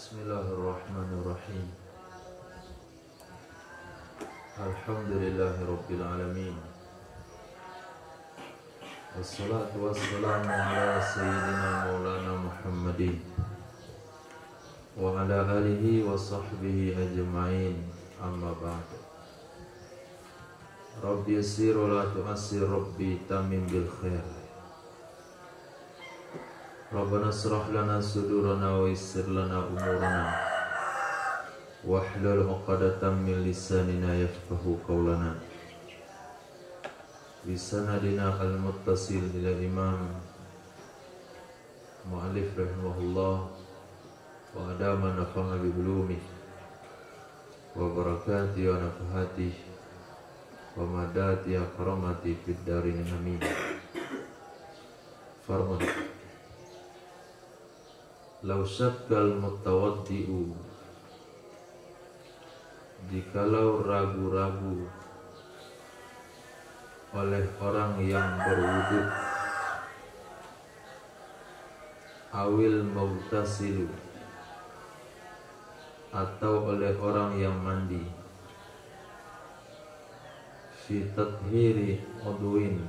Bismillahirrahmanirrahim. Alhamdulillahirabbil alamin. Wassalatu wassalamu ala sayyidina maulana Muhammadin wa ala alihi wa sahbihi ajma'in. Amma ba'd. Rabbi yassir wa la tu'assir, Rabbi tamim bil khair. Rabbana shrah lana sudurana wa yassir lana umurana wahlul 'uqdatam min lisanina yafqahu qawlana. Bisanadina al-muttasil ila imam mu'allif rahimahullah wa adama nafa'a bi ulumi wa barakati wa nafahati wa madati ya karamati fid darin amin. Farman law syakkal mutawaddi'u, jikalau ragu-ragu oleh orang yang berwudu, awil mughtasilu, atau oleh orang yang mandi, fi tathhiri udwin,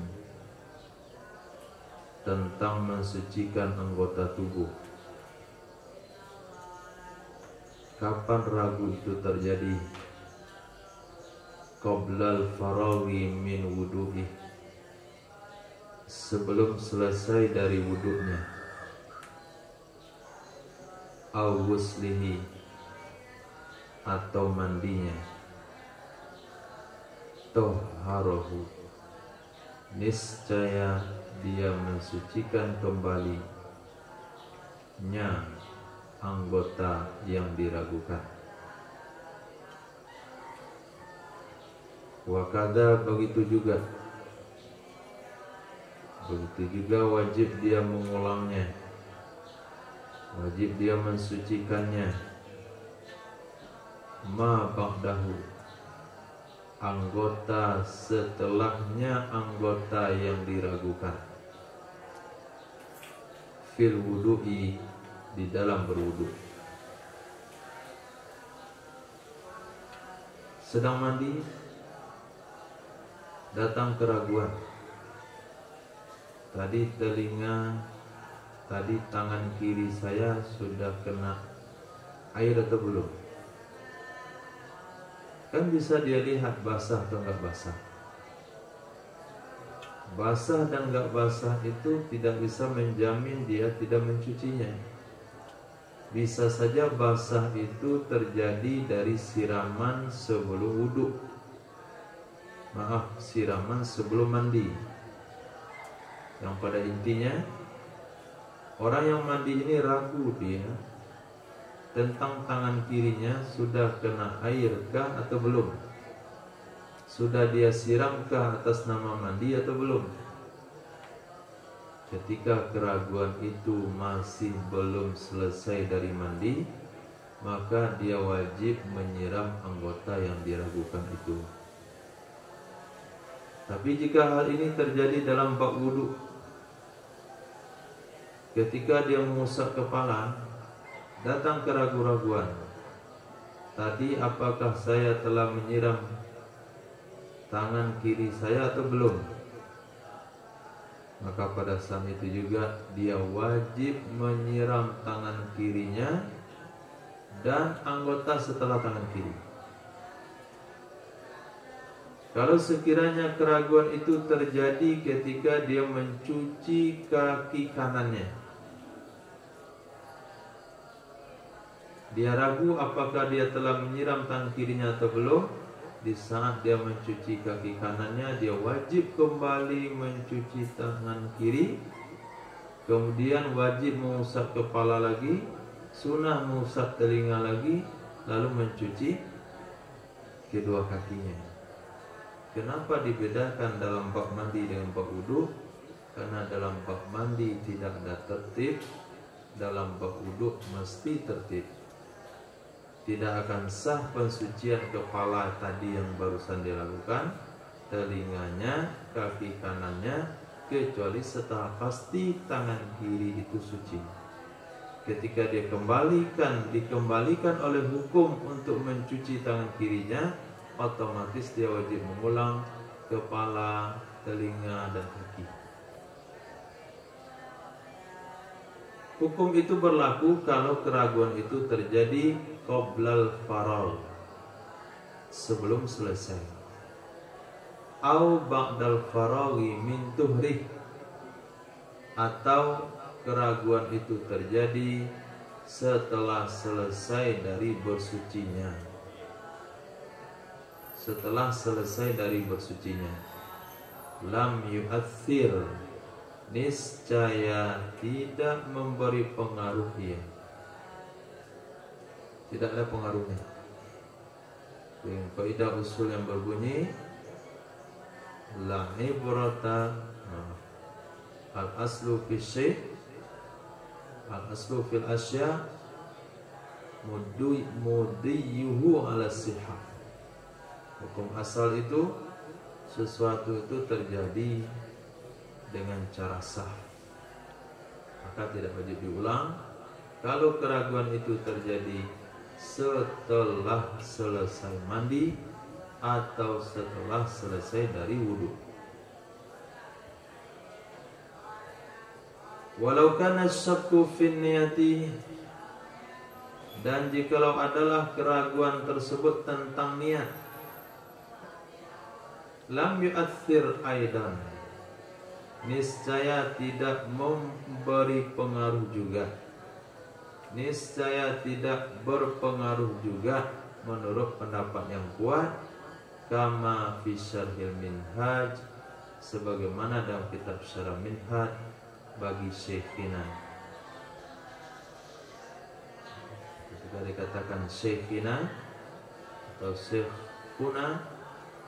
tentang mensucikan anggota tubuh. Kapan ragu itu terjadi? Qoblal farawi min wudu'i, sebelum selesai dari wudunya, aw wuslihi, atau mandinya, tohharohu, niscaya dia mensucikan kembali nya anggota yang diragukan. Wakada, begitu juga wajib dia mengulangnya, wajib dia mensucikannya, ma ba'dahu, anggota setelahnya anggota yang diragukan, fil wudu'i, di dalam berwudu. Sedang mandi, datang keraguan. Tadi tangan kiri saya sudah kena air atau belum? Kan bisa dia lihat basah atau enggak basah. Basah dan enggak basah itu tidak bisa menjamin dia tidak mencucinya. Bisa saja basah itu terjadi dari siraman sebelum wudu. Siraman sebelum mandi. Yang pada intinya orang yang mandi ini ragu dia tentang tangan kirinya sudah kena air kah atau belum, sudah dia siramkah atas nama mandi atau belum. Ketika keraguan itu masih belum selesai dari mandi, maka dia wajib menyiram anggota yang diragukan itu. Tapi jika hal ini terjadi dalam bab wudu, ketika dia mengusap kepala, datang keraguan-raguan. Tadi apakah saya telah menyiram tangan kiri saya atau belum? Maka pada saat itu juga dia wajib menyiram tangan kirinya dan anggota setelah tangan kiri. Kalau sekiranya keraguan itu terjadi ketika dia mencuci kaki kanannya, dia ragu apakah dia telah menyiram tangan kirinya atau belum. Di saat dia mencuci kaki kanannya, dia wajib kembali mencuci tangan kiri, kemudian wajib mengusap kepala lagi, sunnah mengusap telinga lagi, lalu mencuci kedua kakinya. Kenapa dibedakan dalam bab mandi dengan bab wudu? Karena dalam bab mandi tidak ada tertib, dalam bab wudu mesti tertib. Tidak akan sah pensucian kepala tadi yang barusan dilakukan, telinganya, kaki kanannya, kecuali setelah pasti tangan kiri itu suci. ketika dia dikembalikan oleh hukum untuk mencuci tangan kirinya, otomatis dia wajib mengulang kepala, telinga, dan kaki. Hukum itu berlaku kalau keraguan itu terjadi qoblal farol, sebelum selesai, au ba'dal faraghi min tuhrih, atau keraguan itu terjadi setelah selesai dari bersucinya. Setelah selesai dari bersucinya, lam yu'athir, niscaya tidak memberi pengaruh dia. Tidak ada pengaruhnya. Dengan kaidah usul yang berbunyi la ibrata al aslu fi syai' al aslu fil asya mudiyuhu ala sihah. Hukum asal itu sesuatu itu terjadi dengan cara sah, maka tidak wajib diulang. Kalau keraguan itu terjadi setelah selesai mandi atau setelah selesai dari wudhu. Walau kana syakku fin niyati, dan jikalau adalah keraguan tersebut tentang niat, lam yu'athir aidan, niscaya tidak memberi pengaruh juga. Niscaya tidak berpengaruh juga menurut pendapat yang kuat, kama fi syarhil minhaj, sebagaimana dalam kitab syarah minhaj bagi Syekhina. Ketika dikatakan Syekhina atau Syekhuna,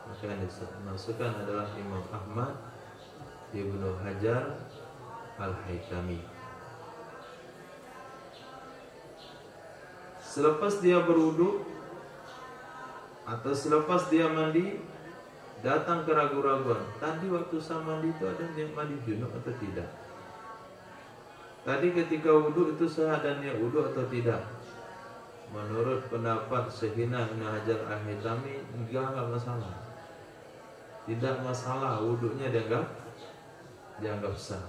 maka yang dimaksudkan adalah Imam Ahmad Ibnu Hajar Al-Haytami. Selepas dia berwudu atau selepas dia mandi, datang keraguan-raguan. Tadi waktu saya mandi itu ada niat mandi junub atau tidak? Tadi ketika wudu itu saya ada niat wudu atau tidak? Menurut pendapat Syekhina Ibnu Hajar Al-Haytami, enggak masalah. Tidak masalah, wudunya dianggap sah.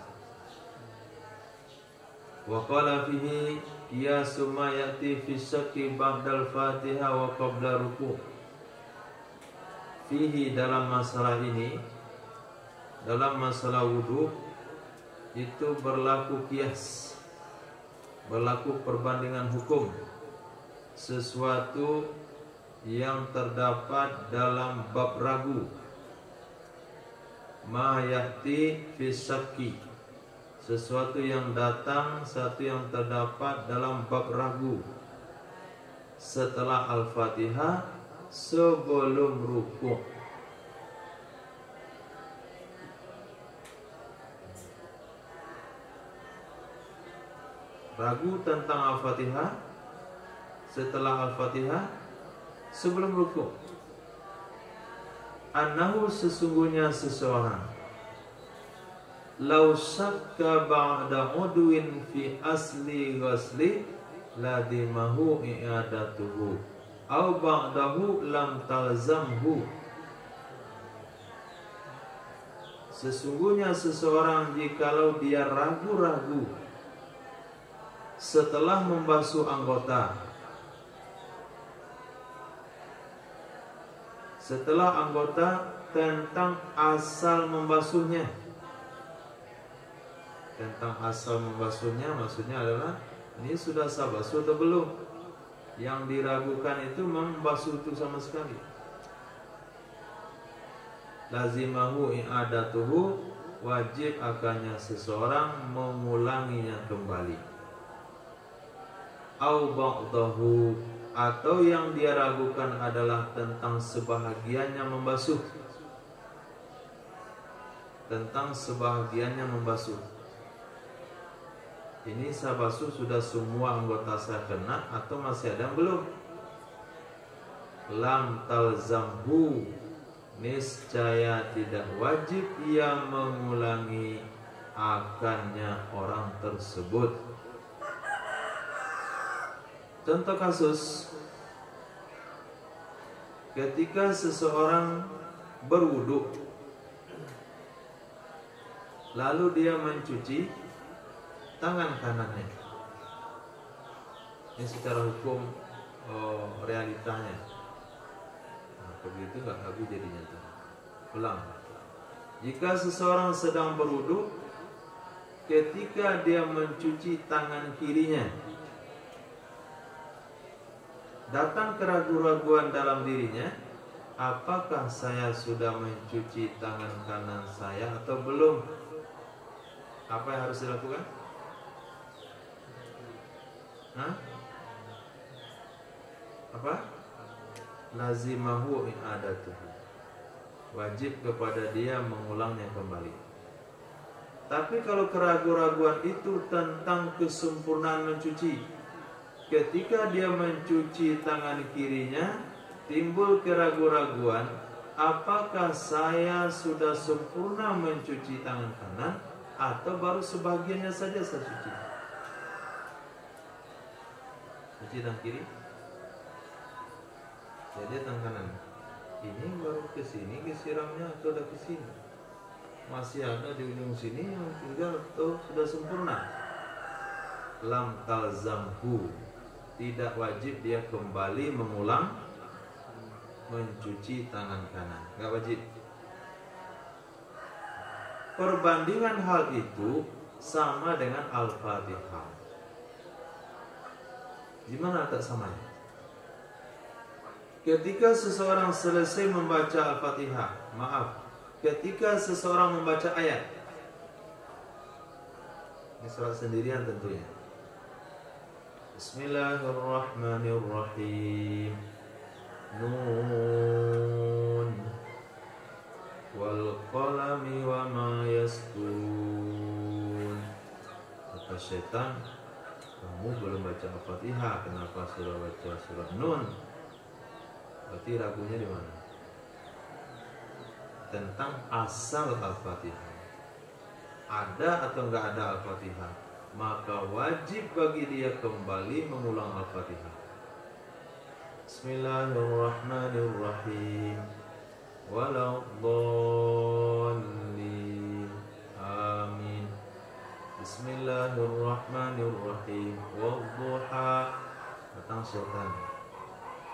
Wa qala fihi qiyasu ma ya'ti fi syakki ba'dal Fatihah wa qabla ruku'. Fihi, dalam masalah ini, dalam masalah wudu itu berlaku qiyas, berlaku perbandingan hukum sesuatu yang terdapat dalam bab ragu. Ma ya'ti fi syakki, sesuatu yang datang, sesuatu yang terdapat dalam bab ragu setelah Al-Fatihah, sebelum ruku'. Ragu tentang Al-Fatihah setelah Al-Fatihah, sebelum ruku'. Annahu, sesungguhnya seseorang, lau syakka ba'da udwin fi asli ghasli ladimahu i'adatuhu au ba'dahu lam talzamhu. Sesungguhnya seseorang jikalau dia ragu-ragu setelah membasuh anggota, setelah anggota tentang asal membasuhnya. Tentang asal membasuhnya maksudnya adalah ini sudah sah basuh atau belum. Yang diragukan itu membasuh itu sama sekali. Lazimahu i'adatuhu, wajib akannya seseorang mengulanginya kembali. Au ba'dahu, atau yang dia ragukan adalah tentang sebahagiannya membasuh. Tentang sebahagiannya membasuh. Ini saya basuh sudah semua anggota saya kena atau masih ada yang belum? Lam talzamhu, niscaya tidak wajib ia mengulangi akannya orang tersebut. Contoh kasus, ketika seseorang berwudu, lalu dia mencuci tangan kanannya. Ini secara hukum realitanya. Nah, begitu nggak habis jadinya tuh. Ulang. Jika seseorang sedang berwudu, ketika dia mencuci tangan kirinya, datang keraguan-raguan dalam dirinya, apakah saya sudah mencuci tangan kanan saya atau belum? Apa yang harus dilakukan? Hah? Apa? Lazimahu i'adatuhu. Wajib kepada dia mengulangnya kembali. Tapi kalau keraguan-raguan itu tentang kesempurnaan mencuci, ketika dia mencuci tangan kirinya, timbul keraguan-raguan, apakah saya sudah sempurna mencuci tangan kanan atau baru sebagiannya saja saya cuci? Cuci tangan kiri, jadi tangan kanan. Ini baru ke sini kesiramnya atau udah ke sini? Masih ada di ujung sini yang tinggal atau sudah sempurna? Lam talzamhu, tidak wajib dia kembali mengulang mencuci tangan kanan, nggak wajib. Perbandingan hal itu sama dengan Al-Fatihah. Gimana tak samanya? Ketika seseorang selesai membaca Al-Fatihah, ketika seseorang membaca ayat, ini surat sendirian tentunya. Bismillahirrahmanirrahim. Nun wal qalami wa ma yasturun. Kata setan, kamu belum baca Al-Fatihah, kenapa sudah baca surat Nun? Berarti ragunya di mana? Tentang asal Al-Fatihah. Ada atau enggak ada Al-Fatihah, maka wajib bagi dia kembali mengulang Al-Fatihah. Bismillahirrahmanirrahim. Waladdallin. Amin. Bismillahirrahmanirrahim. Wadduha. Datang setan,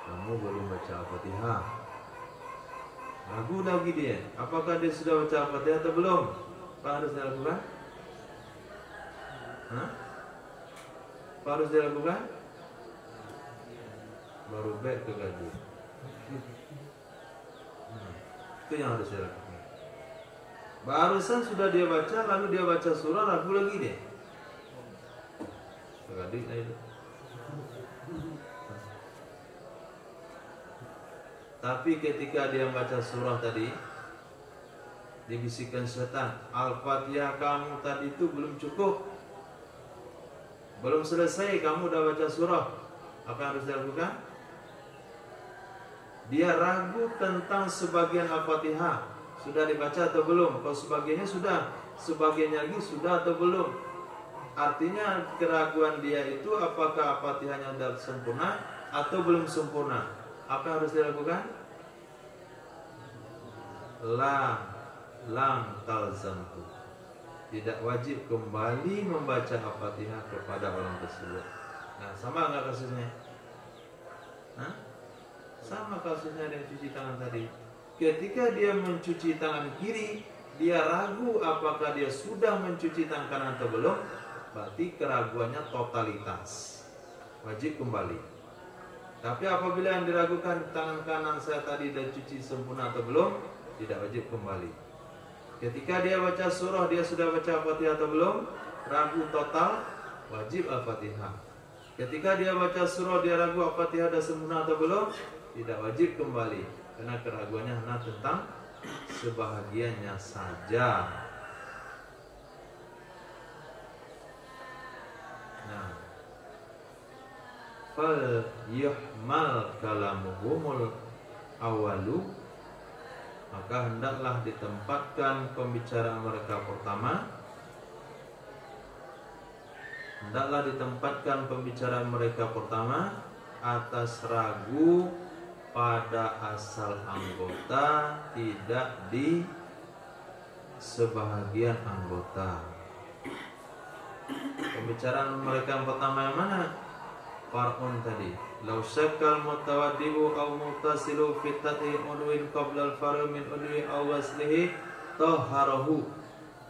kamu belum baca Al-Fatihah. Ragu lagi dia, apakah dia sudah baca Al-Fatihah atau belum? Apa harus dilakukan? Apa harus dilakukan? Baru baik ke gaji. Itu yang harus dilakukan. Barusan sudah dia baca, lalu dia baca surah, ragu lagi dia. Gadik itu. Tapi ketika dia membaca surah tadi, dibisikkan setan, Al-Fatihah kamu tadi itu belum cukup, belum selesai, kamu udah baca surah. Apa yang harus dilakukan? Dia ragu tentang sebagian Al-Fatihah, sudah dibaca atau belum? Kalau sebagiannya sudah, sebagiannya lagi sudah atau belum? Artinya keraguan dia itu apakah Al-Fatihahnya sudah sempurna atau belum sempurna. Apa yang harus dilakukan? Lam talzamtu, tidak wajib kembali membaca Al-Fatihah kepada orang tersebut. Nah, sama nggak kasusnya? Sama kasusnya dengan cuci tangan tadi. Ketika dia mencuci tangan kiri, dia ragu apakah dia sudah mencuci tangan kanan atau belum. Berarti keraguannya totalitas, wajib kembali. Tapi apabila yang diragukan tangan kanan saya tadi dan cuci sempurna atau belum, tidak wajib kembali. Ketika dia baca surah, dia sudah baca Al-Fatihah atau belum, ragu total, wajib Al-Fatihah. Ketika dia baca surah, dia ragu Al-Fatihah sudah sempurna atau belum, tidak wajib kembali, karena keraguannya hanya tentang sebahagiannya saja. Nah, fal yuhmal kalamuhumul awalu, maka hendaklah ditempatkan pembicaraan mereka pertama hendaklah ditempatkan pembicaraan mereka pertama atas ragu pada asal anggota, tidak di sebahagian anggota. Pembicaraan mereka yang pertama yang mana? Far'un tadi. Law syakkal mutawaddi'u aw mutasilu fi tati udwin qabla al-far'i min udwi aw waslihi tahharahu.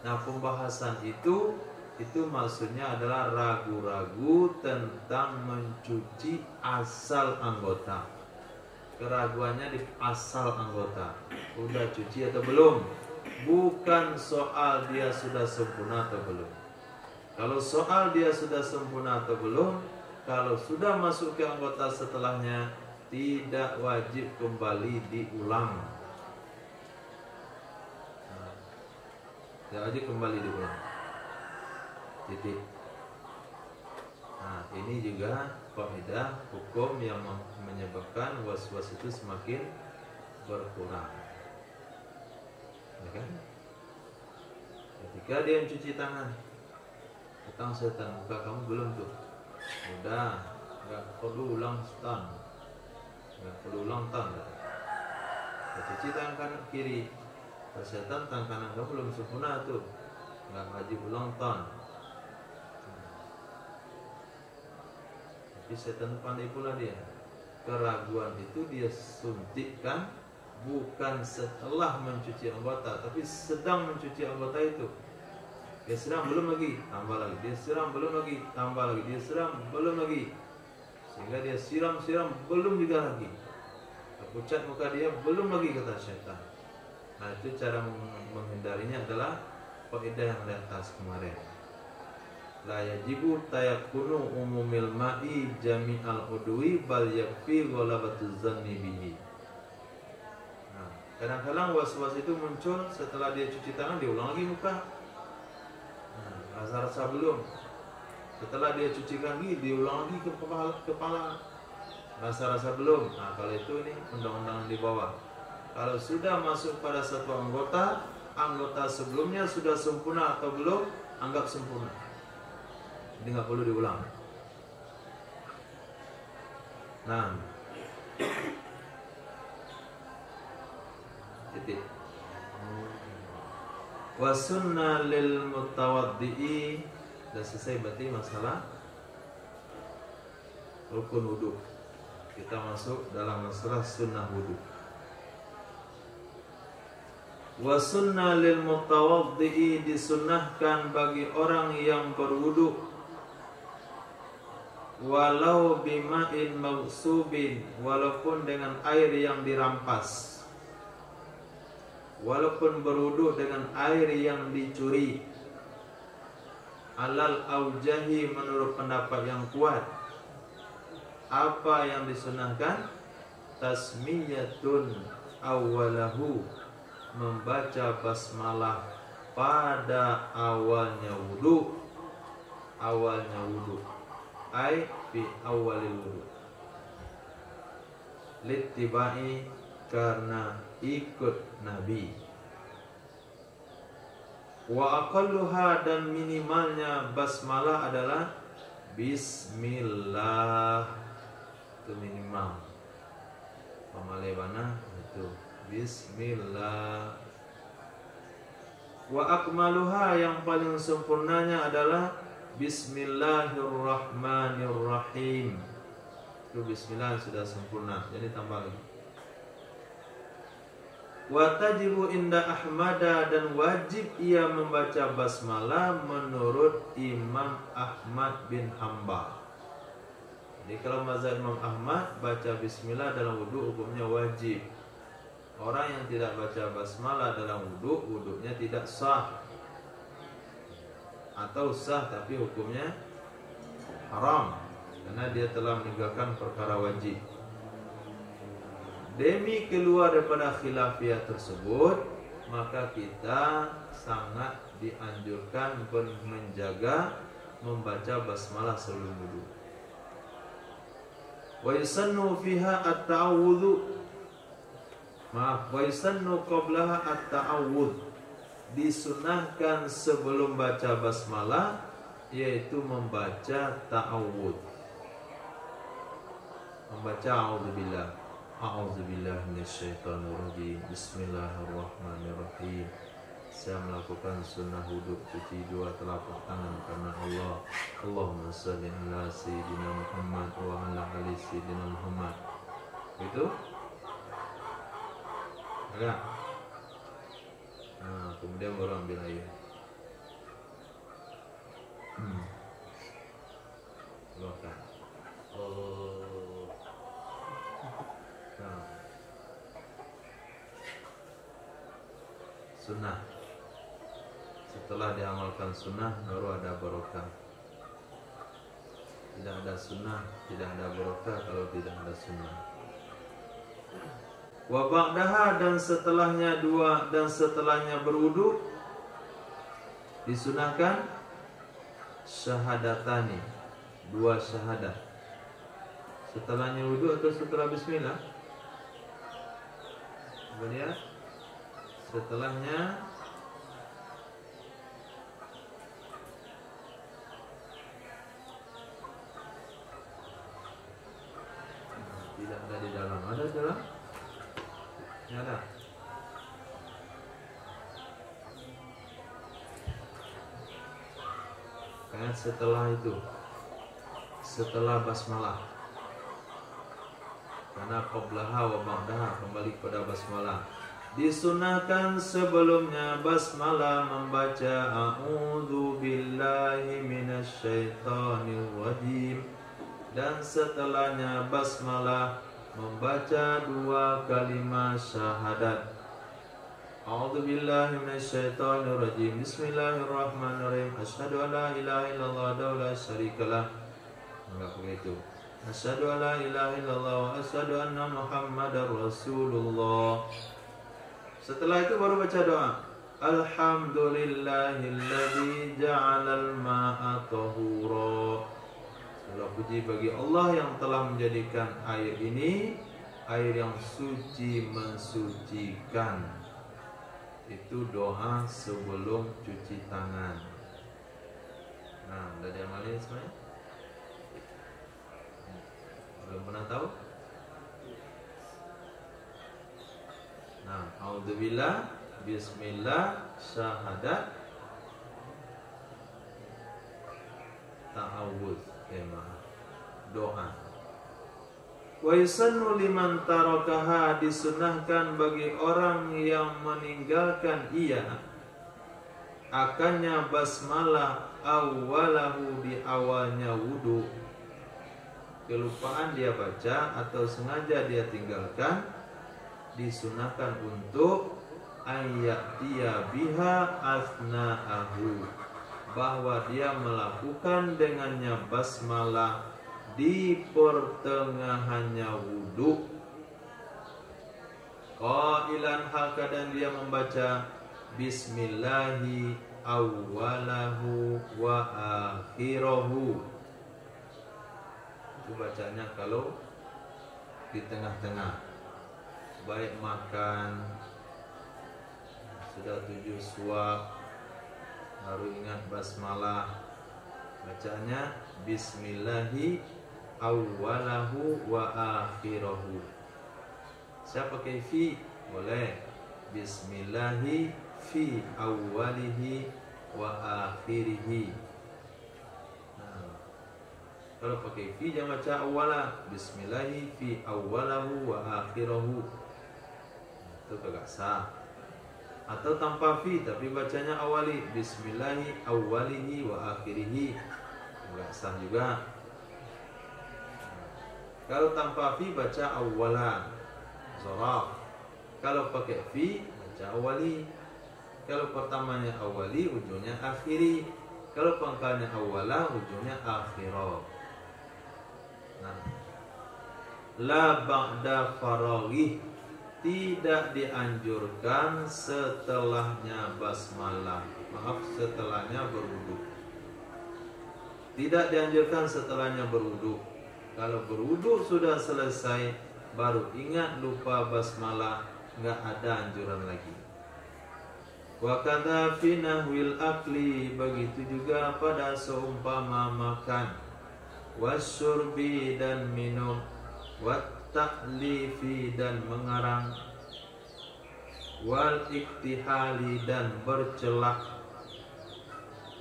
Nah, pembahasan itu maksudnya adalah ragu-ragu tentang mencuci asal anggota. Keraguannya di asal anggota. Udah cuci atau belum? Bukan soal dia sudah sempurna atau belum. Kalau soal dia sudah sempurna atau belum, kalau sudah masuk ke anggota setelahnya, tidak wajib kembali diulang. Tidak wajib kembali diulang. Titik. Nah, ini juga kaidah hukum yang menyebabkan was-was itu semakin berkurang. Ya kan? Ketika dia mencuci tangan, datang setan, buka kamu belum tuh? Udah, nggak perlu ulang tan, nggak perlu ulang tan. Cuci tangan kanan kiri, setan tangan kanan kamu belum sempurna tuh, nggak wajib ulang tan. Tapi setan pandai pula dia. Keraguan itu dia suntikkan bukan setelah mencuci anggota, tapi sedang mencuci anggota itu. Dia siram belum lagi, tambah lagi. Dia siram belum lagi, tambah lagi. Dia siram belum lagi, sehingga dia siram belum juga lagi. Pucat muka dia belum lagi, kata syaitan. Nah, itu cara menghindarinya adalah kaidah yang di atas kemarin. La yajibu tayakkunu umumil ma'i jami'al udwi bal yakfi ghalabatu zanni bihi. Nah, kadang-kadang was-was itu muncul setelah dia cuci tangan, diulang lagi muka. Rasa-rasa belum. Setelah dia cuci kaki, diulang lagi ke kepala. Rasa-rasa belum. Nah, kalau itu ini undang-undang di bawah. Kalau sudah masuk pada satu anggota sebelumnya sudah sempurna atau belum, anggap sempurna. Jadi nggak perlu diulang. Nah, titik. Wa sunnah lil mutawaddi'i. Sudah selesai berarti masalah rukun wudu. Kita masuk dalam masalah sunnah wudu. Wa sunnah lil mutawaddi'i, disunnahkan bagi orang yang berwudu, walau bima'in maghsubin, walaupun dengan air yang dirampas. Walaupun berwudu dengan air yang dicuri, alal aujahi, menurut pendapat yang kuat. Apa yang disunahkan? Tasmiyatun awalahu, membaca basmalah pada awalnya wudu. Awalnya wudu, ai fi awalil wudu. Littibai, karena ikut Nabi. Wa aqalluha, dan minimalnya basmalah adalah bismillah. Itu minimal. Pamalebana itu bismillah. Wa akmaluha, yang paling sempurnanya adalah bismillahirrahmanirrahim. Itu bismillah sudah sempurna, jadi tambah lagi. Wa tajibu inda Ahmada, dan wajib ia membaca basmalah menurut Imam Ahmad bin Hanbal. Jadi kalau mazhab Imam Ahmad, baca bismillah dalam wudu hukumnya wajib. Orang yang tidak baca basmalah dalam wudu, wudunya tidak sah. Atau sah tapi hukumnya haram, karena dia telah meninggalkan perkara wajib. Demi keluar daripada khilafiyah tersebut, maka kita sangat dianjurkan menjaga membaca basmalah sebelum wudu. Wa yusannu fiha at-ta'awudhu, wa yusannu qablaha at-ta'awudh, disunahkan sebelum baca basmalah yaitu membaca ta'awudz. Membaca a'udzubillah minasyaitonirrajim. Bismillahirrahmanirrahim. Saya melakukan sunnah wudhu, cuci dua telapak tangan karena Allah. Allahumma shalli ala sayyidina Muhammad wa ala ali sayyidina Muhammad. Itu ada. Nah, kemudian baru ambil air. Keluarkan. Nah. Sunnah. Setelah diamalkan sunnah baru ada barokah. Tidak ada sunnah, tidak ada barokah kalau tidak ada sunnah. Wa ba'daha, dan setelahnya berwudu disunahkan syahadatani, dua syahadat. Setelahnya wudu atau setelah bismillah? Kemudian setelahnya tidak ada di dalam. Ada di dalam? Tidak ada. Kayak setelah itu, setelah basmalah. Karena qablaha wa ba'daha, kembali kepada basmalah. Disunahkan sebelumnya basmalah membaca a'udzu billahi minasyaitonir rajim, dan setelahnya basmalah membaca dua kalimat syahadat. A'udzu billahi minasyaitonir rajim. Bismillahirrahmanirrahim. Asyhadu an la ilaha illallah wa la syarikalah. Enggak begitu. Asyhadu an la ilaha illallah wa asyhadu anna Muhammadar Rasulullah. Setelah itu baru baca doa. Alhamdulillahilladzi ja'alal ma'a tahura. Segala puji bagi Allah yang telah menjadikan air ini air yang suci, mensucikan. Itu doa sebelum cuci tangan. Nah, udah diamalin semuanya? Belum pernah tahu? Nah, a'udzubillah, bismillah, syahadat, ta'awudz, doa. Wa yusannu liman tarakaha, disunahkan bagi orang yang meninggalkan ia akannya basmalah awwalahu, di awalnya wudu. Kelupaan dia baca atau sengaja dia tinggalkan, disunahkan untuk ayyatiya biha asna'ahu, bahwa dia melakukan dengannya basmalah di pertengahannya wudu. Qailan, hal keadaan dia membaca bismillahi awwalahu wa akhirahu. Itu bacanya kalau di tengah-tengah, baik makan sudah 7 suap baru ingat basmalah, bacanya bismillahi awwalahu wa akhirahu. Saya pakai fi boleh, bismillahi fi awwalihi wa akhirihi. Nah, kalau pakai fi jangan baca awwalah, bismillahi fi awwalahu wa akhirahu, itu kagak sah. Atau tanpa fi tapi bacanya awali, bismillahi awwalihi wa akhirihi, enggak sah juga. Kalau tanpa fi baca awwala, zaraf. Kalau pakai fi baca awali. Kalau pertamanya awali, ujungnya akhiri. Kalau pangkalnya awwala, ujungnya akhirah. Nah, la ba'da faragih, tidak dianjurkan setelahnya basmalah. Maaf, setelahnya berwudu. Tidak dianjurkan setelahnya berwudu. Kalau berwudu sudah selesai baru ingat lupa basmalah, nggak ada anjuran lagi. Wa kadza fi nahwil akli, begitu juga pada seumpama makan, wasyurbi dan minum, wat ta'lifi dan mengarang, wal iktihali dan bercelak,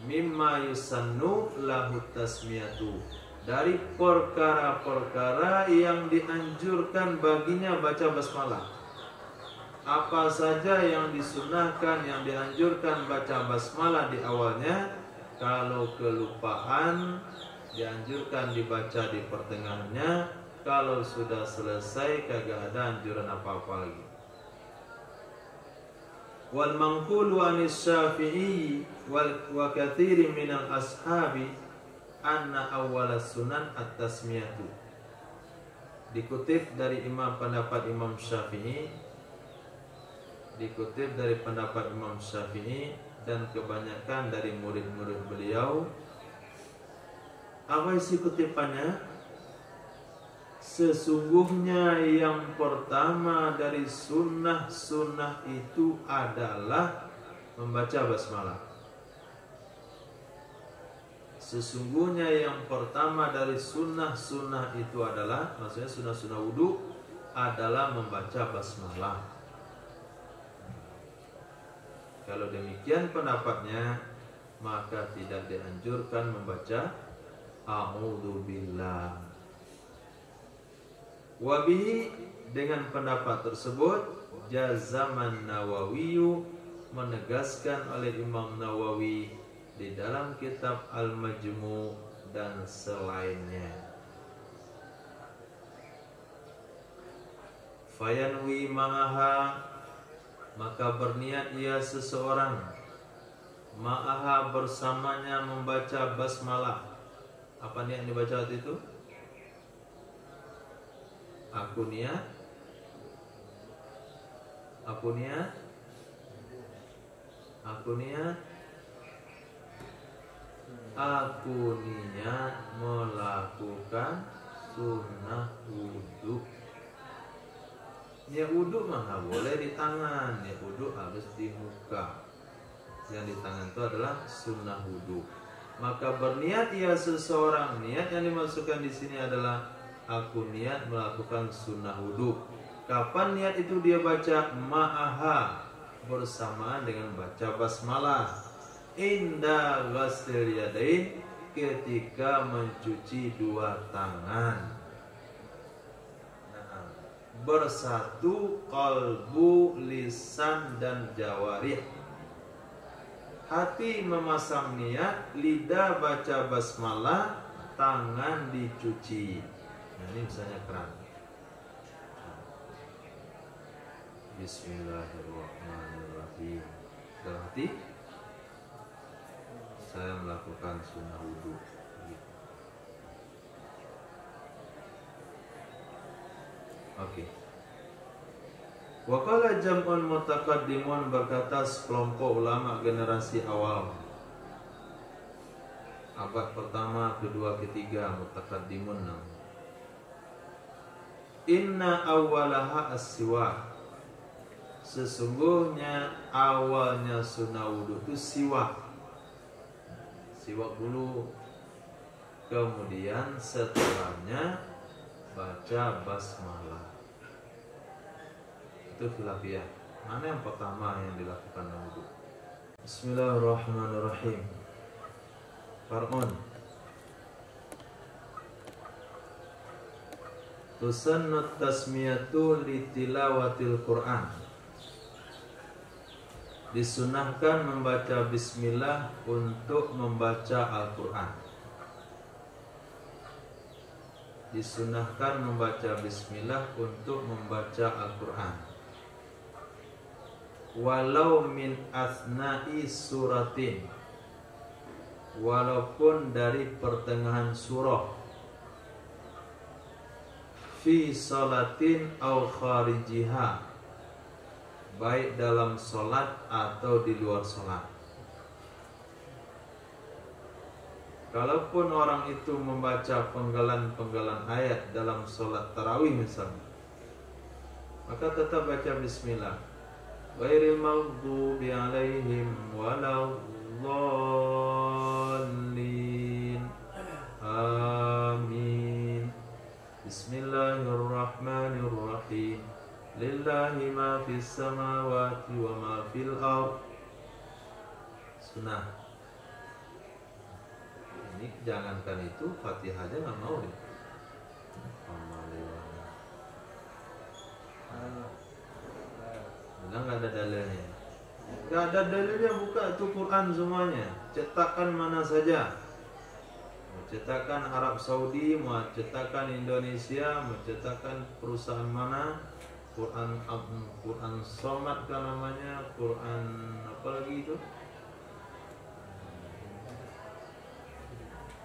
mimma yusannu lahu tasmiyatu, dari perkara-perkara yang dianjurkan baginya baca basmalah. Apa saja yang disunahkan, yang dianjurkan baca basmalah di awalnya. Kalau kelupaan, dianjurkan dibaca di pertengahannya. Kalau sudah selesai, kagak ada anjuran apa-apa lagi. Wal manqulu anis Syafi'i wa katsiri minal ashabi anna awwala sunan at-tasmiyatu. Dikutip dari pendapat Imam Syafi'i, dan kebanyakan dari murid-murid beliau. Apa isi kutipannya? Sesungguhnya yang pertama dari sunnah-sunnah itu adalah membaca basmalah. Sesungguhnya yang pertama dari sunnah-sunnah itu adalah, maksudnya sunnah-sunnah wudu, adalah membaca basmalah. Kalau demikian pendapatnya, maka tidak dianjurkan membaca a'udzubillah. Wabihi, dengan pendapat tersebut, jazaman Nawawiyu, menegaskan oleh Imam Nawawi di dalam kitab Al-Majmu' dan selainnya. Fayanwi ma'aha, maka berniat ia seseorang, ma'aha bersamanya membaca basmalah. Apa niat yang dibaca waktu itu? Aku niat melakukan sunnah wudu. Ya wudu mah nggak boleh di tangan, ya wudu harus di muka. Yang di tangan itu adalah sunnah wudu. Maka berniat ia seseorang, niat yang dimasukkan di sini adalah aku niat melakukan sunnah wudu. Kapan niat itu dia baca? Ma'aha, bersamaan dengan baca basmalah. Inda ghasil yadain, ketika mencuci dua tangan. Bersatu qalbu, lisan dan jawarih. Hati memasang niat, lidah baca basmalah, tangan dicuci. Nah, ini misalnya keran. Bismillahirrahmanirrahim. Dalam hati saya melakukan sunnah wudu. Oke. Waqala jam'un mutaqaddimun, berkata sekelompok ulama generasi awal, abad pertama, kedua, ketiga, mutaqaddimun. Inna awwalaha as-siwak, sesungguhnya awalnya sunnah wudu itu siwak. Siwak dulu, kemudian setelahnya baca basmalah. Itu khilafiyah. Mana yang pertama yang dilakukan wudu? Bismillahirrahmanirrahim. Far'un. Tusannut tasmiyatu li tilawatil Qur'an. Disunahkan membaca bismillah untuk membaca Al-Qur'an. Disunahkan membaca bismillah untuk membaca Al-Qur'an. Walau min asna'i suratin, walaupun dari pertengahan surah, fi salatin au kharijiha, baik dalam solat atau di luar solat. Kalaupun orang itu membaca penggalan-penggalan ayat dalam solat tarawih misalnya, maka tetap baca bismillah. ghairil maghdubi alaihim waladdallin. Amin. Bismillahirrahmanirrahim. Lillahi ma fis samawati wa ma fil ardh. Sunnah. Ini jangankan itu, Fatihah aja nggak mau nih. Bilang nggak ada dalilnya. Nggak ada dalilnya, buka itu Quran semuanya. Cetakan mana saja. Mau cetakan Arab Saudi, mau cetakan Indonesia, mau cetakan perusahaan mana, Quran Somad kan namanya, Quran apa lagi itu?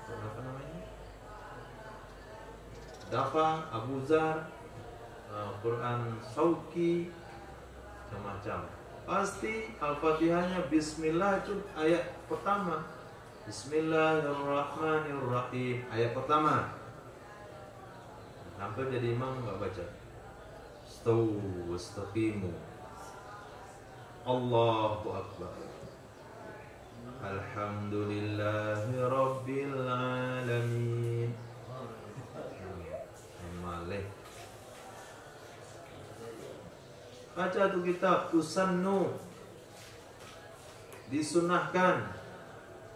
Quran apa namanya? Dafa, Abu Zar, Quran Sauki, macam-macam. Pasti Al-Fatihahnya Bismillah itu ayat pertama. Bismillahirrahmanirrahim ayat pertama. Hampir jadi imam nggak baca. Stawu wastaqimu. Allahu Akbar. Alhamdulillahi Rabbil Alamin. Malih. Baca tuh kitab Tusannu, disunahkan.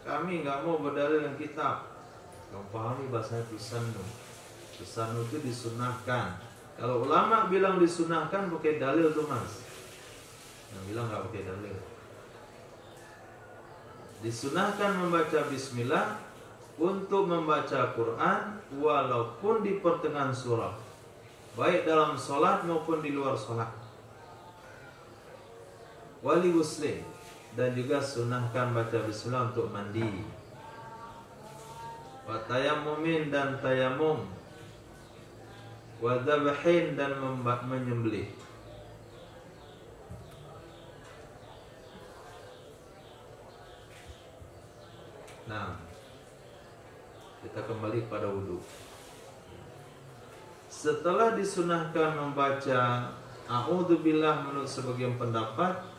Kami nggak mau berdalil dengan kitab. Kamu pahami bahasa Tusannu. Tusannu itu disunahkan. Kalau ulama bilang disunahkan pakai dalil tuh mas. Yang bilang nggak pakai dalil. Disunahkan membaca Bismillah untuk membaca Quran walaupun di pertengahan surah, baik dalam sholat maupun di luar sholat. Wali muslim, dan juga sunahkan baca Bismillah untuk mandi. Wa tayammumin, dan tayamum. Wa dzabhin, dan menyembelih. Nah, kita kembali pada wudhu. Setelah disunahkan membaca A'udzubillah menurut sebagian pendapat,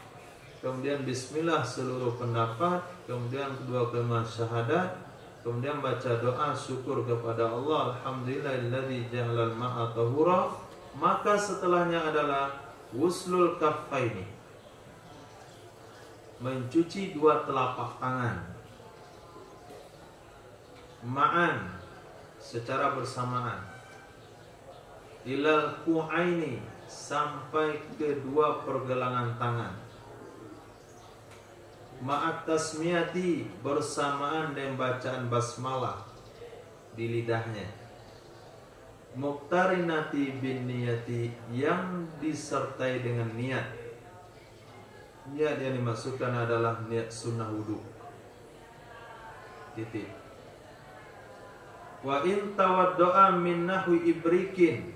kemudian Bismillah seluruh pendapat, kemudian kedua kalimat syahadat, kemudian baca doa syukur kepada Allah, alhamdulillahilladzi ja'alal ma'a tahura. Maka setelahnya adalah wuslul kaffaini, mencuci dua telapak tangan, ma'an, secara bersamaan, ilal ku'aini, sampai kedua pergelangan tangan, ma'at tasmiyati, bersamaan dengan bacaan basmalah di lidahnya, muqtarinati bin niyati, yang disertai dengan niat. Niat yang dimaksudkan adalah niat sunnah wudu. Titik. Wa in tawaddo'a min nahwi ibrikin,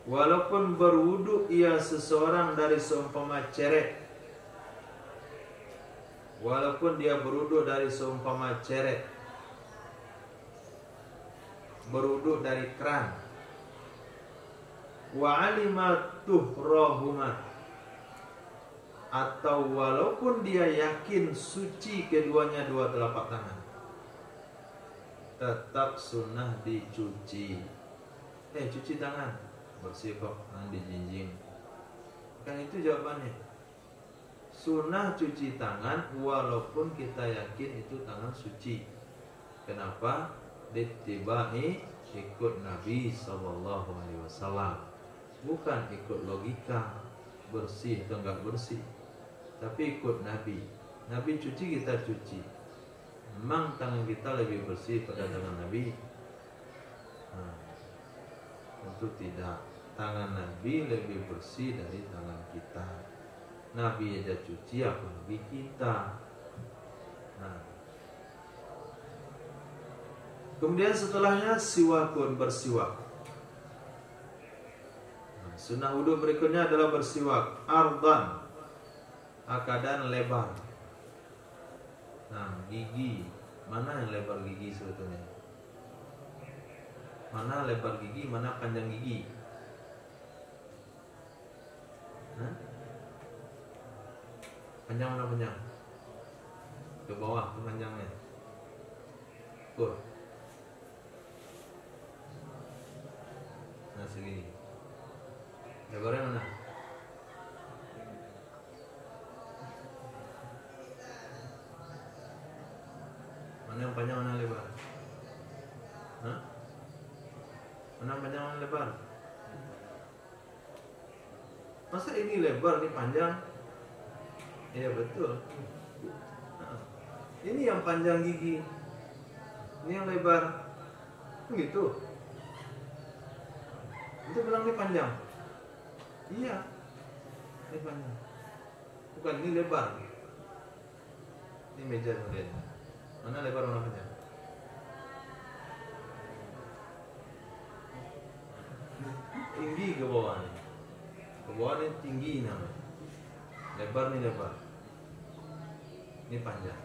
walaupun berwudu ia seseorang dari seumpama ceret, walaupun dia berwudu dari seumpama ceret, berwudu dari keran, wa alimatuh rohuma, atau walaupun dia yakin suci keduanya dua telapak tangan, tetap sunnah dicuci. Cuci tangan, bersih kok, jangan dijinjing. Kan itu jawabannya. Sunnah cuci tangan walaupun kita yakin itu tangan suci. Kenapa? Dittibai, ikut Nabi SAW, bukan ikut logika bersih atau enggak bersih, tapi ikut Nabi. Nabi cuci, kita cuci. Memang tangan kita lebih bersih pada tangan Nabi? Tentu tidak. Tangan Nabi lebih bersih dari tangan kita. Nabi aja cuci, apalagi kita. Kemudian setelahnya siwakun, bersiwak. Sunnah wudhu berikutnya adalah bersiwak ardan, akadan lebar. Gigi, mana yang lebar gigi sebetulnya? Mana lebar gigi, mana panjang gigi? Hah? Panjang mana panjang? Ke bawah panjangnya. Ukur. Nah segini. Lebarnya mana? Mana yang panjang, mana yang lebar? Hah? Mana yang panjang, mana yang lebar? Masa ini lebar, ini panjang? Iya betul. Nah, ini yang panjang gigi, ini yang lebar, gitu. Itu bilang ini panjang. Iya, ini panjang. Bukan, ini lebar. Ini meja kemudian. Mana lebar, mana panjang? Tinggi ke bawah nih. Ke bawah ini tinggi namanya. Lebar nih lebar. Ini panjang.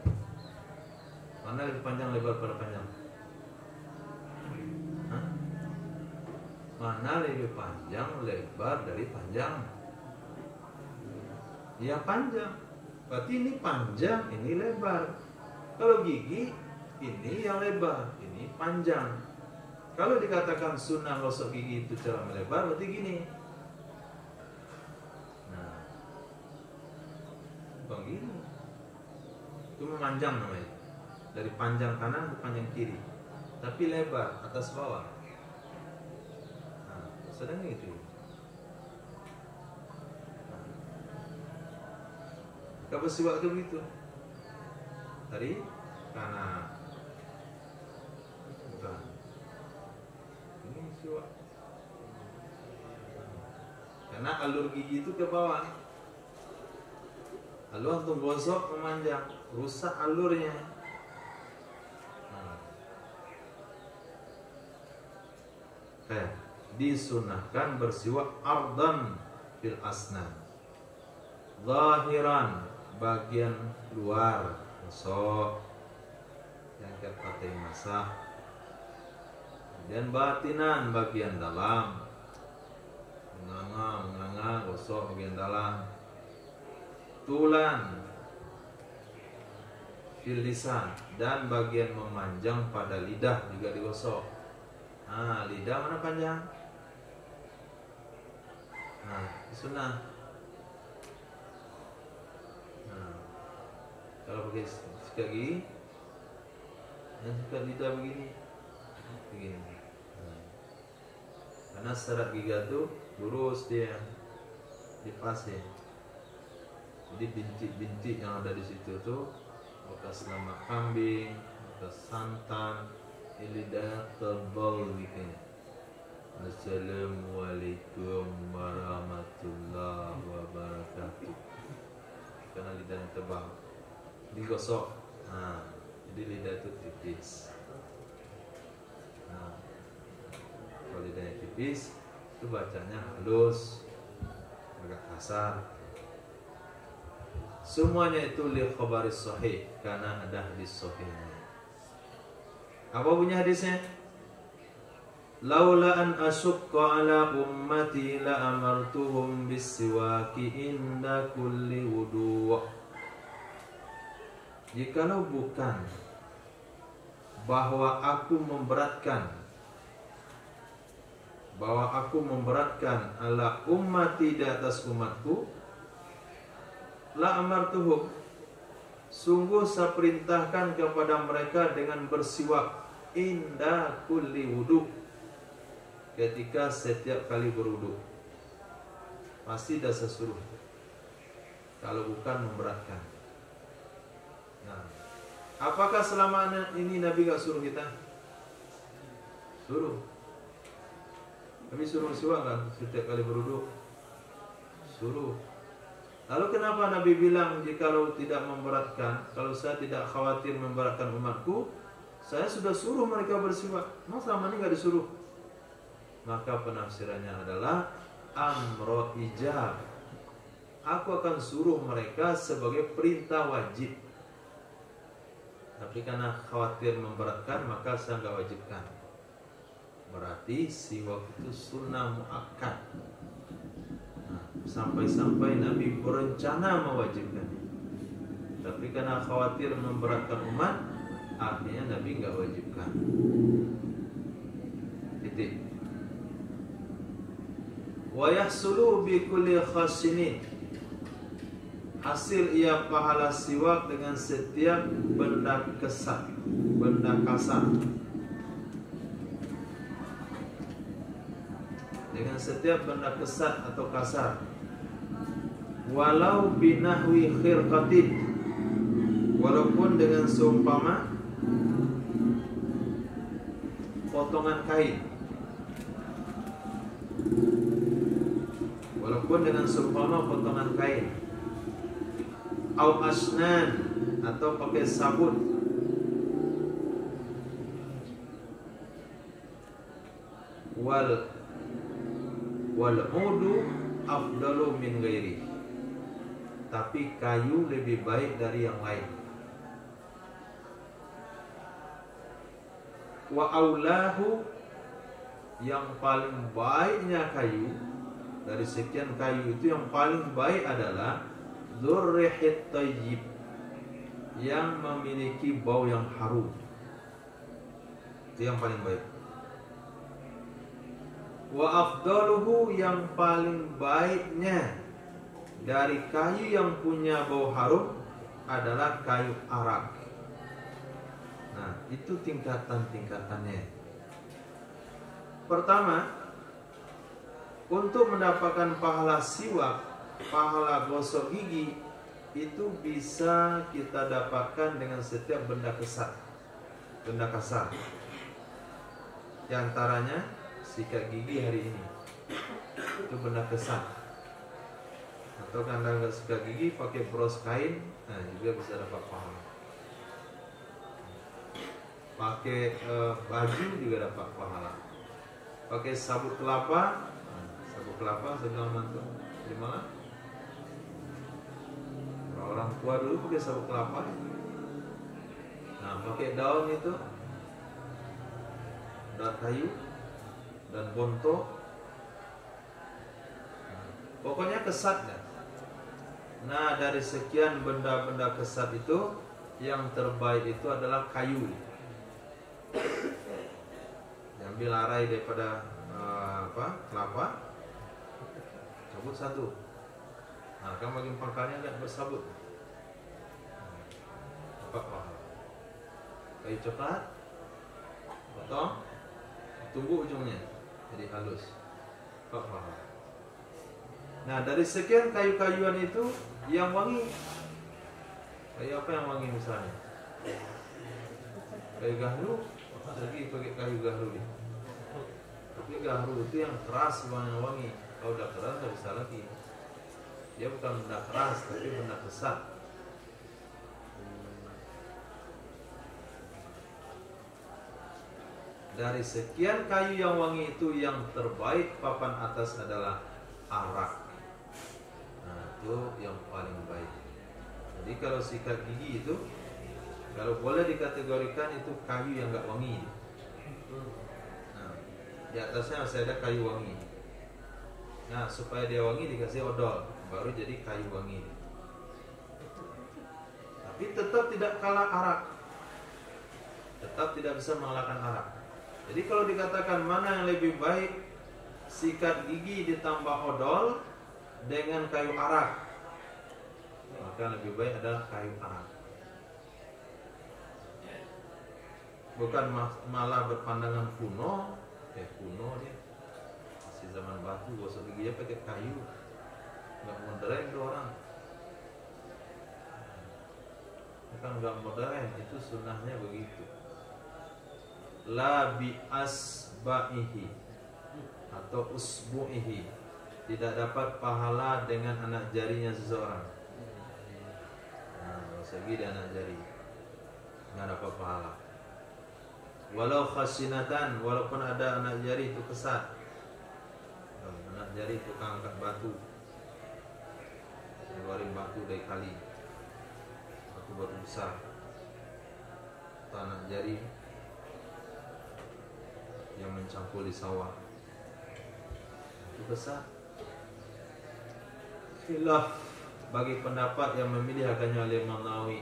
Mana lebih panjang lebar pada panjang? Hah? Mana lebih panjang lebar dari panjang? Ya panjang. Berarti ini panjang, ini lebar. Kalau gigi, ini yang lebar, ini panjang. Kalau dikatakan sunnah gosok gigi itu cara melebar, berarti gini. Nah, bukan gini. Itu memanjang namanya. Dari panjang kanan ke panjang kiri. Tapi lebar, atas bawah. Nah, sedangnya itu. Kalau bersiwak itu begitu. Tadi kanan. Bukan. Ini siwak. Karena alur gigi itu ke bawah. Lalu antum gosok memanjang, rusak alurnya. Nah. Disunahkan bersiwak ardan fil asnan. Zahiran, bagian luar, gosok. Yang kepakai masak. Kemudian batinan, bagian dalam. Menganga, gosok bagian dalam. Tulan fil lisan, dan bagian memanjang pada lidah juga digosok. Nah, lidah mana panjang? Nah, sunnah. Nah, kalau pakai sikat gigi, yang sikat lidah begini. Nah, karena serat gigi itu lurus dia, dipasang. Jadi bintik-bintik yang ada di situ tuh bekas lemak kambing, bekas santan, lidah tebal gitu. Assalamualaikum warahmatullahi wabarakatuh. Karena lidahnya tebal, digosok. Nah, jadi lidah itu tipis. Nah, kalau lidahnya tipis, itu bacanya halus, agak kasar. Semuanya itu li khabaris sahih, karena ada hadis sahihnya. Apa bunyi hadisnya? Laula an asyqa ala ummati la amartuhum bis-siwaki inda kulli wudu'. Jikalau bukan bahwa aku memberatkan ala ummati, di atas umatku, la amartuhum, sungguh saya perintahkan kepada mereka dengan bersiwak inda kulli wudu, ketika setiap kali berwudu. Pasti dah saya suruh, kalau bukan memberatkan. Nah, apakah selama ini Nabi gak suruh kita? Suruh. Nabi suruh bersiwak kan setiap kali berwudu? Suruh. Lalu kenapa Nabi bilang jikalau tidak memberatkan, kalau saya tidak khawatir memberatkan umatku, saya sudah suruh mereka bersiwak. Masa selama ini nggak disuruh? Maka penafsirannya adalah amro ijab. Aku akan suruh mereka sebagai perintah wajib. Tapi karena khawatir memberatkan, maka saya nggak wajibkan. Berarti siwak itu sunnah muakkad. Nah, sampai-sampai Nabi berencana mewajibkannya. Tapi karena khawatir memberatkan umat, akhirnya Nabi nggak wajibkan. Titik. Wa yahsulu bi kulli khasinin. Hasil ia pahala siwak dengan setiap benda kesat, benda kasar. Dengan setiap benda kesat atau kasar. Walau binahwi khirqatin, walaupun dengan seumpama potongan kain. Walaupun dengan seumpama potongan kain. Au asnan, atau pakai sabun. Wal udu afdalu min ghairi. Tapi kayu lebih baik dari yang lain. Wa aulahu, yang paling baiknya kayu dari sekian kayu itu, yang paling baik adalah dzurrihit thayyib, yang memiliki bau yang harum. Itu yang paling baik. Wa afdaluhu, yang paling baiknya dari kayu yang punya bau harum adalah kayu arak. Nah, itu tingkatan-tingkatannya. Pertama, untuk mendapatkan pahala siwak, pahala gosok gigi, itu bisa kita dapatkan dengan setiap benda kesat, benda kasar. Di antaranya sikat gigi hari ini, itu benda kesat. Atau kalau nggak sikat gigi pakai bros kain, nah juga bisa dapat pahala. Pakai baju juga dapat pahala. Pakai sabut kelapa, sabut kelapa sebelah mantu di mana? Orang tua dulu pakai sabut kelapa. Nah, pakai daun itu, daun kayu dan bonto. Pokoknya kesat ya. Nah, dari sekian benda-benda kesat itu, yang terbaik itu adalah kayu. Ambil arai daripada kelapa, cabut satu. Nah, kan bagian pangkalnya nggak bersabut. Apa? Kayu coklat, potong, tunggu ujungnya jadi halus. Apa? Nah, dari sekian kayu-kayuan itu, yang wangi, kayu apa yang wangi misalnya? Kayu gahru, lagi pakai kayu gahru nih. Tapi gahru itu yang keras, yang wangi. Kalau udah keras nggak bisa lagi. Dia bukan benda keras, tapi benda kesat. Dari sekian kayu yang wangi itu, yang terbaik papan atas adalah arak. Nah, itu yang paling baik. Jadi kalau sikat gigi itu, kalau boleh dikategorikan itu kayu yang nggak wangi. Nah, di atasnya masih ada kayu wangi. Nah, supaya dia wangi dikasih odol, baru jadi kayu wangi. Tapi tetap tidak kalah arak. Tetap tidak bisa mengalahkan arak. Jadi kalau dikatakan mana yang lebih baik, sikat gigi ditambah odol dengan kayu arak, maka lebih baik adalah kayu arak. Bukan malah berpandangan kuno, kuno dia masih zaman batu, gosok giginya pakai kayu, nggak modern tuh orang. Kan nggak modern, itu sunnahnya begitu. La bi asba'ihi atau usbu'ihi, tidak dapat pahala dengan anak jarinya seseorang. Nah, segi dan anak jari nggak dapat pahala. Walau khasinatan, walaupun ada anak jari itu kesat. Anak jari itu angkat batu, keluarin batu dari kali, batu besar. Atau anak jari yang mencampur di sawah, itu besar. khilaf bagi pendapat yang memilih akannya oleh Imam Nawawi.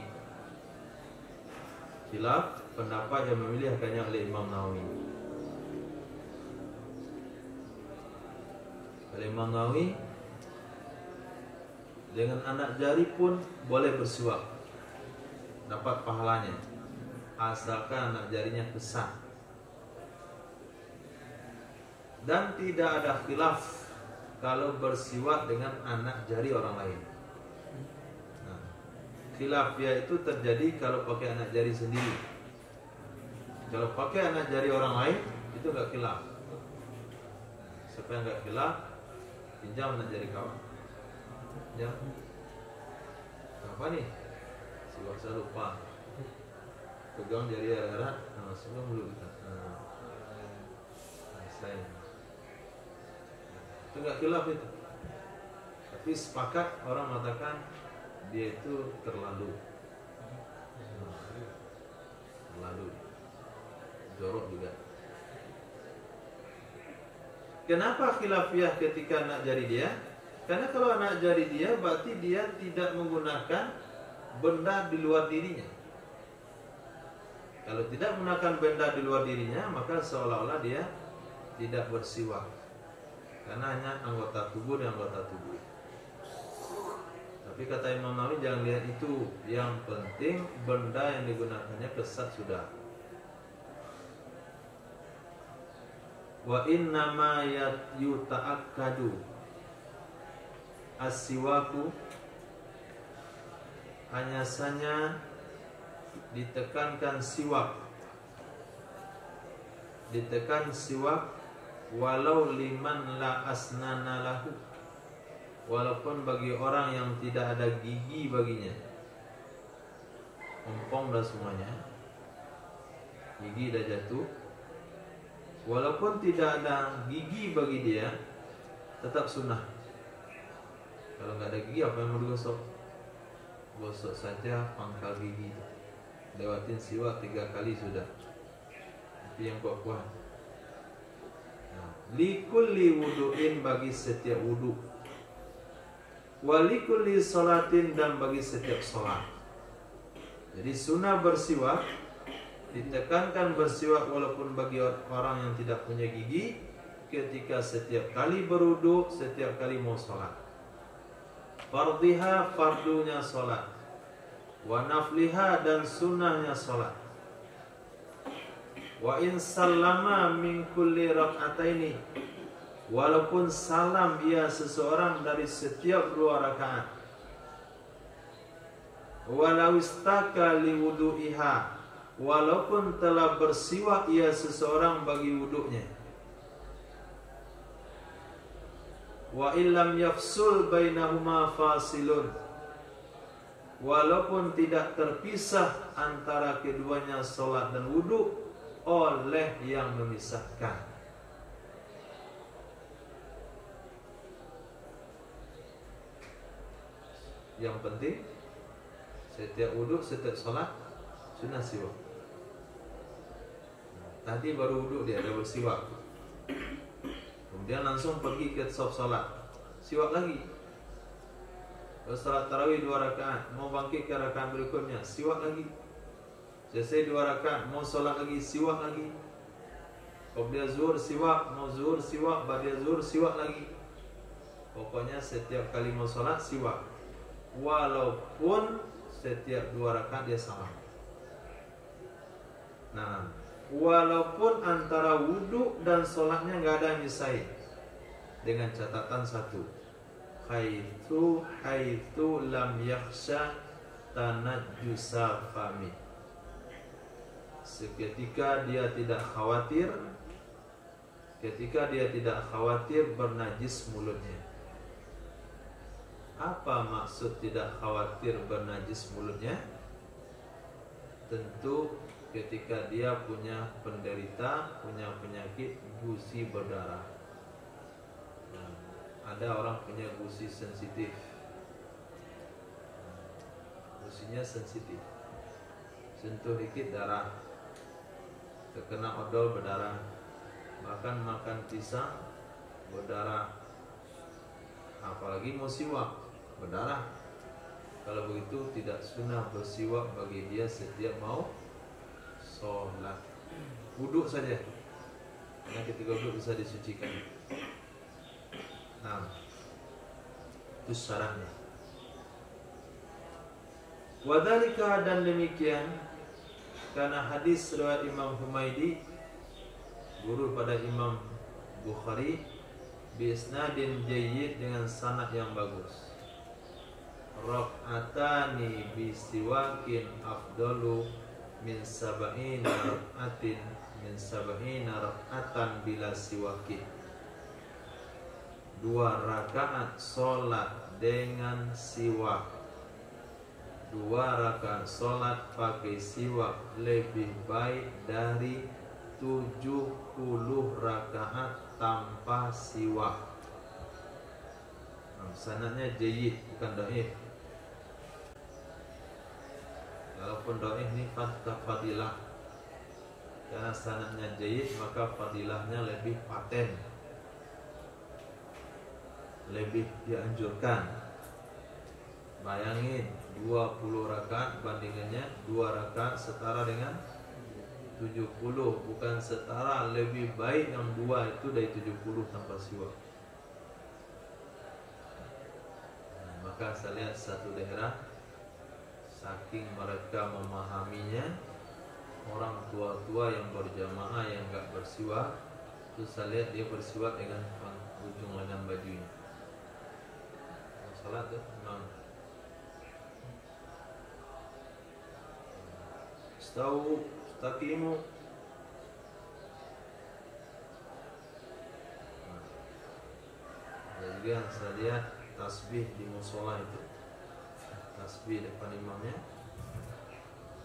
Khilaf pendapat yang memilih akannya oleh Imam Nawawi. Oleh Imam Nawawi, dengan anak jari pun boleh bersiwak, dapat pahalanya, asalkan anak jarinya besar. Dan tidak ada khilaf kalau bersiwak dengan anak jari orang lain. Nah, khilaf itu terjadi kalau pakai anak jari sendiri. Kalau pakai anak jari orang lain itu enggak khilaf. Siapa yang enggak khilaf, pinjam anak jari kawan. Pinjam. Apa nih? Siwak saya lupa. Pegang jari erat-erat, sebelum dulu kita. Saya. Itu enggak khilaf itu. Tapi sepakat orang mengatakan dia itu terlalu jorok juga. Kenapa khilafiyah ketika anak jari dia? Karena kalau anak jari dia berarti dia tidak menggunakan benda di luar dirinya. Kalau tidak menggunakan benda di luar dirinya, maka seolah-olah dia tidak bersiwak. Karena hanya anggota tubuh dan anggota tubuh. Tapi kata Imam Nawawi jangan lihat itu. Yang penting benda yang digunakannya kesat sudah. Wa innama yuta'akkadu as-siwaku, hanya saja ditekankan siwak, ditekan siwak walau liman la asnana lahu, walaupun bagi orang yang tidak ada gigi baginya, ompong dah semuanya, gigi dah jatuh, walaupun tidak ada gigi bagi dia, tetap sunnah. Kalau nggak ada gigi apa yang mau digosok? Gosok saja pangkal gigi, lewatin siwak 3 kali sudah. Itu yang kuat-kuat. Likulli wudu'in, bagi setiap wudu, walikulli sholatin, dan bagi setiap sholat. Jadi sunnah bersiwak, ditekankan bersiwak walaupun bagi orang yang tidak punya gigi, ketika setiap kali berwudu, setiap kali mau sholat. Fardhiha, fardunya sholat, wa nafliha, dan sunnahnya sholat. Wa in sallama min kulli rak'ataini, walaupun salam ia seseorang dari setiap 2 rakaat. Walau istaka li wudu'iha, walaupun telah bersiwak ia seseorang bagi wudu'nya. Wa illam yafsul bainahuma fasilun, walaupun tidak terpisah antara keduanya salat dan wudu oleh yang memisahkan. Yang penting setiap wudu, setiap salat sunnah siwak. Tadi baru wudu dia ada bersiwak, kemudian langsung pergi ke salat, siwak lagi. Salat tarawih 2 rakaat, mau bangkit ke rakaat berikutnya, siwak lagi. Selesai 2 rakaat, mau salat lagi, siwak lagi. Qabla zuhur siwak, mau zuhur siwak, ba'da zuhur siwak lagi. Pokoknya setiap kali mau salat siwak, walaupun setiap 2 rakaat dia salam. Nah, walaupun antara wudu dan salatnya nggak ada yang misahin, dengan catatan satu, haitsu lam yakhsha tanajjusa fami, seketika dia tidak khawatir, ketika dia tidak khawatir bernajis mulutnya. Apa maksud tidak khawatir bernajis mulutnya? Tentu ketika dia punya penderita, punya penyakit gusi berdarah. Ada orang punya gusi sensitif, gusinya sensitif, sentuh dikit darah, terkena odol berdarah, bahkan makan pisang berdarah, apalagi mau siwak. berdarah. Kalau begitu tidak sunnah bersiwak bagi dia setiap mau sholat. Wuduk saja, karena ketika wuduk bisa disucikan. Nah, itu syaratnya. Wadhalika, dan demikian karena hadis riwayat Imam Humaidi, guru pada Imam Bukhari, bi isnadin jayyid, dengan sanad yang bagus. Rak'atani bisiwakin afdalu min sab'ina rak'atin min sab'ina rak'atan bila siwakin. 2 rakaat solat dengan siwak, 2 rakaat solat pakai siwak lebih baik dari 70 rakaat tanpa siwak. Sanadnya jayyid, bukan dhaif. Walaupun dhaif ini fadilah, karena sanadnya jayyid maka fadilahnya lebih paten, lebih dianjurkan. Bayangin 20 rakaat bandingannya 2 rakaat setara dengan 70, bukan setara, lebih baik yang 2 itu dari 70 tanpa siwak. Maka saya lihat satu daerah, saking mereka memahaminya, orang tua-tua yang berjamaah yang enggak bersiwak, terus saya lihat dia bersiwak dengan ujung lengan bajunya. Salat tuh, Stau, staqimu. Ada juga yang saya lihat tasbih di musola itu, tasbih depan imamnya,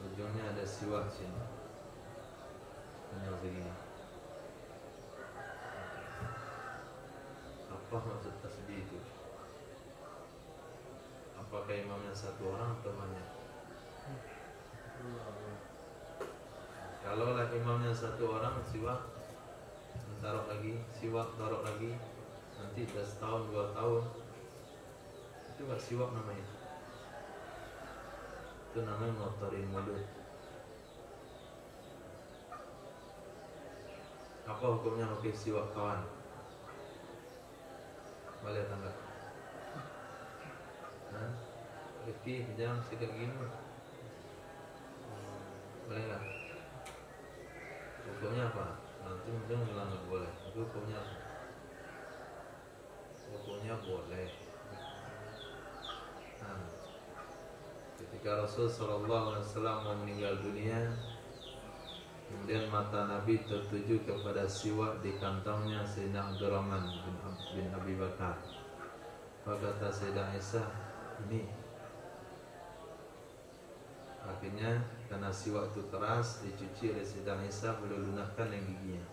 ujungnya ada siwak sini, panjang segini. Apa maksud tasbih itu? Apakah imamnya satu orang atau banyak? Kalau imamnya satu orang, siwak taruh lagi, siwak taruh lagi, nanti udah setahun 2 tahun itu gak siwak namanya. Itu namanya ngotorin mulut. Apa hukumnya pakai siwak kawan? Boleh atau enggak? Rifki, jangan sikat gini. Boleh enggak? Hukumnya apa? Nanti mungkin bilang nggak boleh. Itu hukumnya apa? Hukumnya boleh. Nah, ketika Rasul Sallallahu Alaihi Wasallam mau meninggal dunia, kemudian mata Nabi tertuju kepada siwak di kantongnya Sayyidina Abdurrahman bin Abi Bakar. Kata Sayyidah Aisyah, ini akhirnya karena siwak itu keras, dicuci oleh Sayyidah Aisyah, beliau lunakkan yang giginya.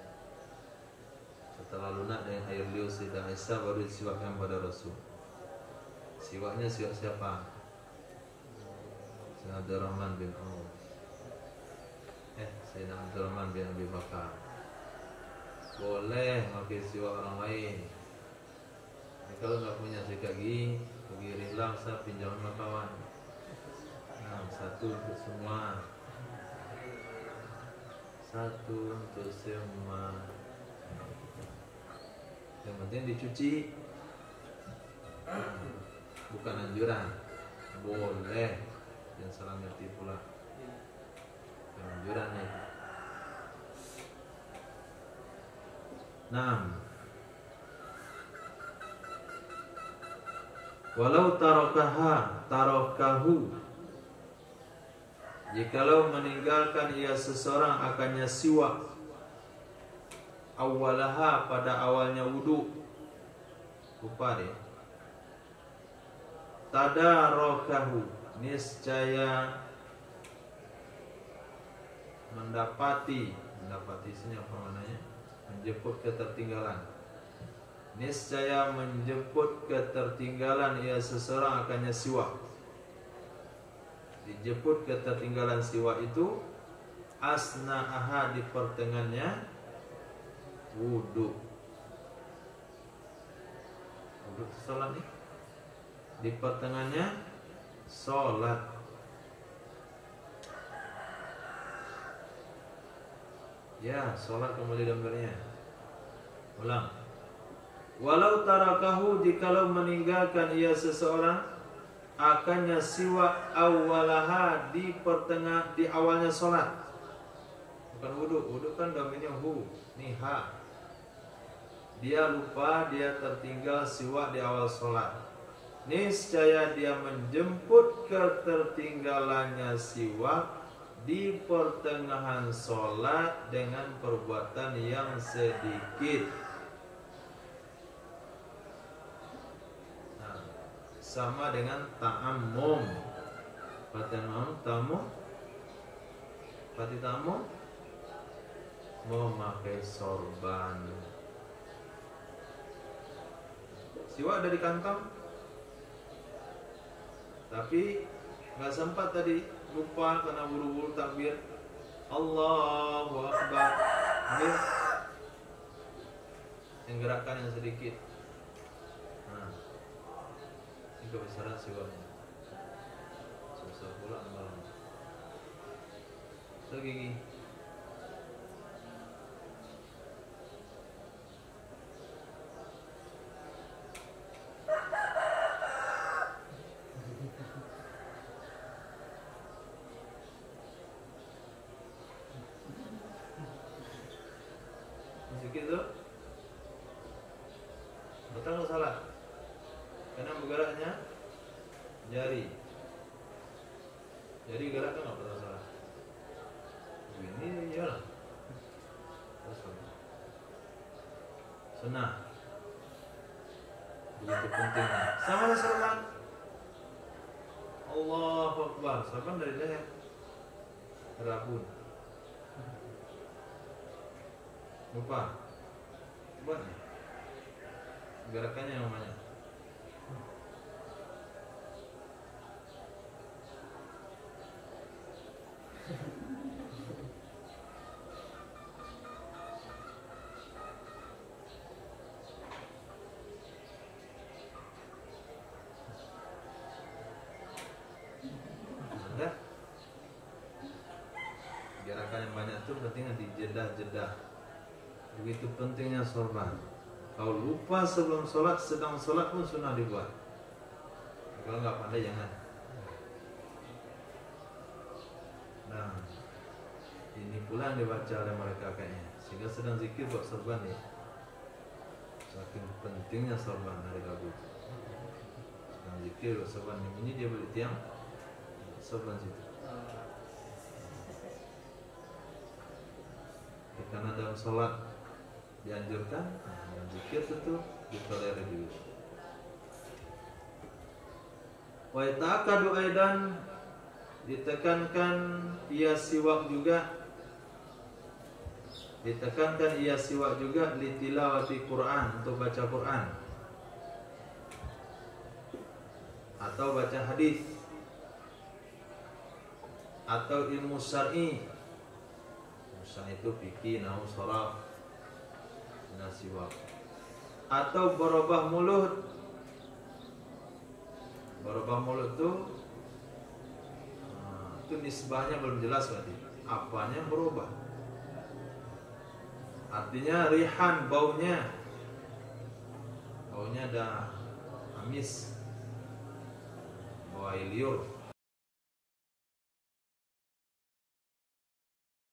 Setelah lunak dengan air liur Sayyidah Aisyah, baru disiwakkan pada Rasul. Siwaknya siwak siapa? Sayyidina Abdurrahman bin Auf. Sayyidina Abdurrahman bin Abi Bakar. Boleh pakai siwak orang lain. Kalau nggak punya sikat gigi, pergi rilang, saya pinjam sama kawan. Satu untuk semua, satu untuk semua. Yang penting dicuci, bukan anjuran. Boleh, jangan salah ngerti pula. Bukan anjurannya. 6. Walau tarokahu, jikalau meninggalkan ia seseorang akannya siwak, awalaha, pada awalnya wudu, lupa deh. Tadarokahu, niscaya mendapati sini apa maknanya? Menjemput ketertinggalan. Niscaya menjemput ketertinggalan ia seseorang akannya siwak. Dijemput ketertinggalan siwak itu asna'aha, di pertengahannya wudu. Wudu salat nih. di pertengahannya sholat. Ya, sholat kembali gambarnya. Ulang. Walau tarakahu, jikalau meninggalkan ia seseorang akannya siwak awalaha di awalnya sholat. Bukan wudu kan domainnya hu, nih ha. Dia lupa, dia tertinggal siwak di awal sholat. Niscaya dia menjemput ketertinggalannya siwak di pertengahan sholat dengan perbuatan yang sedikit. Nah, sama dengan ta'ammum. Pati ta'ammum memakai sorban. Siwak ada di kantong, tapi nggak sempat tadi, lupa karena buru-buru takbir Allahu Akbar. Ini yang gerakan yang sedikit. Nah, ini kebesaran siwaknya. Susah pula malam. Gigi. Gitu, betul atau salah? Karena bergeraknya jari gerak kan nggak betul salah. Ini ya, sunnah begitu pentingnya. Sama sorban. Allahu Akbar, sorban dari leher rabun. Lupa buat gerakannya namanya. Ada gerakan yang banyak tuh pentingnya di jeda-jeda. Begitu pentingnya sorban. Kalau lupa sebelum sholat, sedang sholat pun sunnah dibuat. Kalau nggak pandai jangan. Nah, ini pula yang dibaca oleh mereka kayaknya. Sehingga sedang zikir buat sorban ya. Saking pentingnya sorban hari Rabu. Sedang zikir buat sorban. Ini dia beli tiang sorban situ. Karena dalam sholat dianjurkan, yang zikir tentu ditolerir juga. Wa ta'akadu aidan, ditekankan ia siwak juga, li tilawati Quran, untuk baca Quran atau baca hadis atau ilmu syar'i. Itu fikih, nahwu, sharaf, nasiwak, atau berubah mulut. Berubah mulut itu nisbahnya belum jelas berarti. Apanya berubah? Artinya rihan, baunya ada amis, bau air liur.